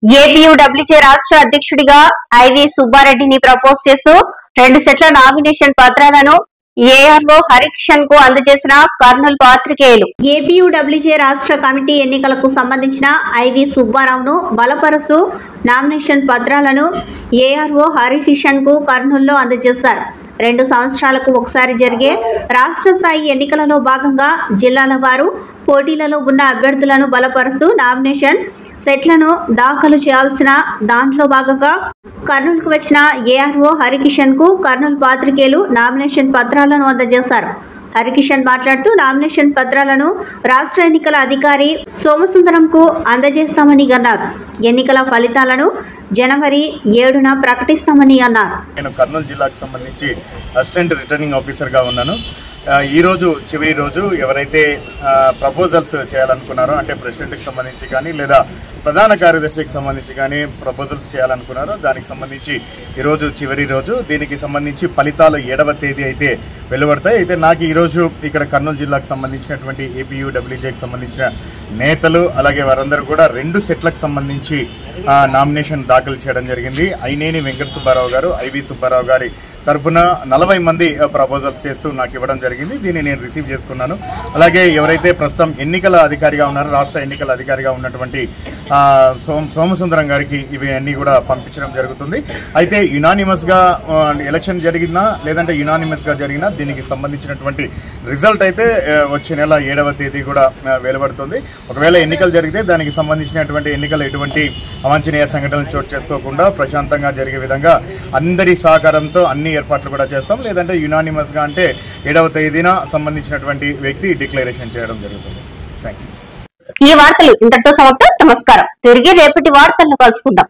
APUWJ రాష్ట్ర అధ్యక్షుడిగా IV సుబ్బారెడ్డిని propose చేస్తూ 2 సెట్ల నామినేషన్ పత్రాలను ఏఆర్ఓ హరికిషన్ కు అందజేసిన కర్నూలు పాత్రికేయులు. ఏపీయూడబ్ల్యూజే రాష్ట్ర కమిటీ ఎన్నికలకు సంబంధించిన ఐవి సుబ్బారావును బలపరుస్తూ నామినేషన్ పత్రాలను ఏఆర్ఓ హరికిషన్ కు కర్నూలులో అందజేశారు. 2 సంవత్సరాలకు ఒకసారి జరిగే రాష్ట్ర స్థాయి ఎన్నికలలో భాగంగా జిల్లాల వారు పోటీలలో ఉన్న అభ్యర్థులను బలపరుస్తూ నామినేషన్ సెట్లను దాఖలు చేయాల్సిన దాంట్లో భాగంగా కర్నూలుకు వచ్చిన ఏఆర్ఓ హరికిషన్ కు కర్నూలు పాత్రికేయులు నామినేషన్ పత్రాలను అందజేశారు. హరికిషన్ మాట్లాడుతూ నామినేషన్ పత్రాలను రాష్ట్ర ఎన్నికల అధికారి సోమసుందరంకు అందజేస్తామని అన్నారు. ఎన్నికల ఫలితాలను జనవరి 7న ప్రకటిస్తామని అన్నారు. నేను కర్నూలు జిల్లాకు సంబంధించి అసిస్టెంట్ రిటర్నింగ్ ఆఫీసర్గా ఉన్నాను. ఈరోజు చివరి రోజు ఎవరైతే ప్రపోజల్స్ చేయాలనుకున్నారో అంటే ప్రెసిడెంట్కి సంబంధించి కానీ లేదా ప్రధాన కార్యదర్శికి సంబంధించి కానీ ప్రపోజల్స్ చేయాలనుకున్నారో దానికి సంబంధించి ఈరోజు చివరి రోజు. దీనికి సంబంధించి ఫలితాలు 7వ తేదీ అయితే వెలువడతాయి. అయితే నాకు ఈరోజు ఇక్కడ కర్నూలు జిల్లాకు సంబంధించినటువంటి ఏపీయూడబ్ల్యూజేకి సంబంధించిన నేతలు అలాగే వారందరూ కూడా 2 సెట్లకు సంబంధించి నామినేషన్ దాఖలు చేయడం జరిగింది. అయినేని వెంకట సుబ్బారావు గారు, ఐవి సుబ్బారావు గారి తరపున 40 మంది ప్రపోజల్స్ చేస్తూ నాకు ఇవ్వడం జరిగింది. దీన్ని నేను రిసీవ్ చేసుకున్నాను. అలాగే ఎవరైతే ప్రస్తుతం ఎన్నికల అధికారిగా ఉన్నారో రాష్ట్ర ఎన్నికల అధికారిగా ఉన్నటువంటి సోమసుందరం గారికి ఇవి అన్నీ కూడా పంపించడం జరుగుతుంది. అయితే యునానిమస్గా ఎలక్షన్ జరిగినా లేదంటే యునానిమస్గా జరిగినా దీనికి సంబంధించినటువంటి రిజల్ట్ అయితే వచ్చే నెల 7వ తేదీ కూడా వెలువడుతుంది. ఒకవేళ ఎన్నికలు జరిగితే దానికి సంబంధించినటువంటి ఎన్నికలు ఎటువంటి అవాంఛనీయ సంఘటనలు చోటు చేసుకోకుండా ప్రశాంతంగా జరిగే విధంగా అందరి సహకారంతో అన్ని ఏర్పాట్లు కూడా చేస్తాం. లేదంటే యునానిమస్గా అంటే 7వ తేదీన సంబంధించినటువంటి వ్యక్తి డిక్లరేషన్ చేయడం జరుగుతుంది. Thank you. ఈ వార్తలు ఇంతటితో సమాప్తం. నమస్కారం. తిరిగి రేపటి వార్తల్లో కలుసుకుందాం.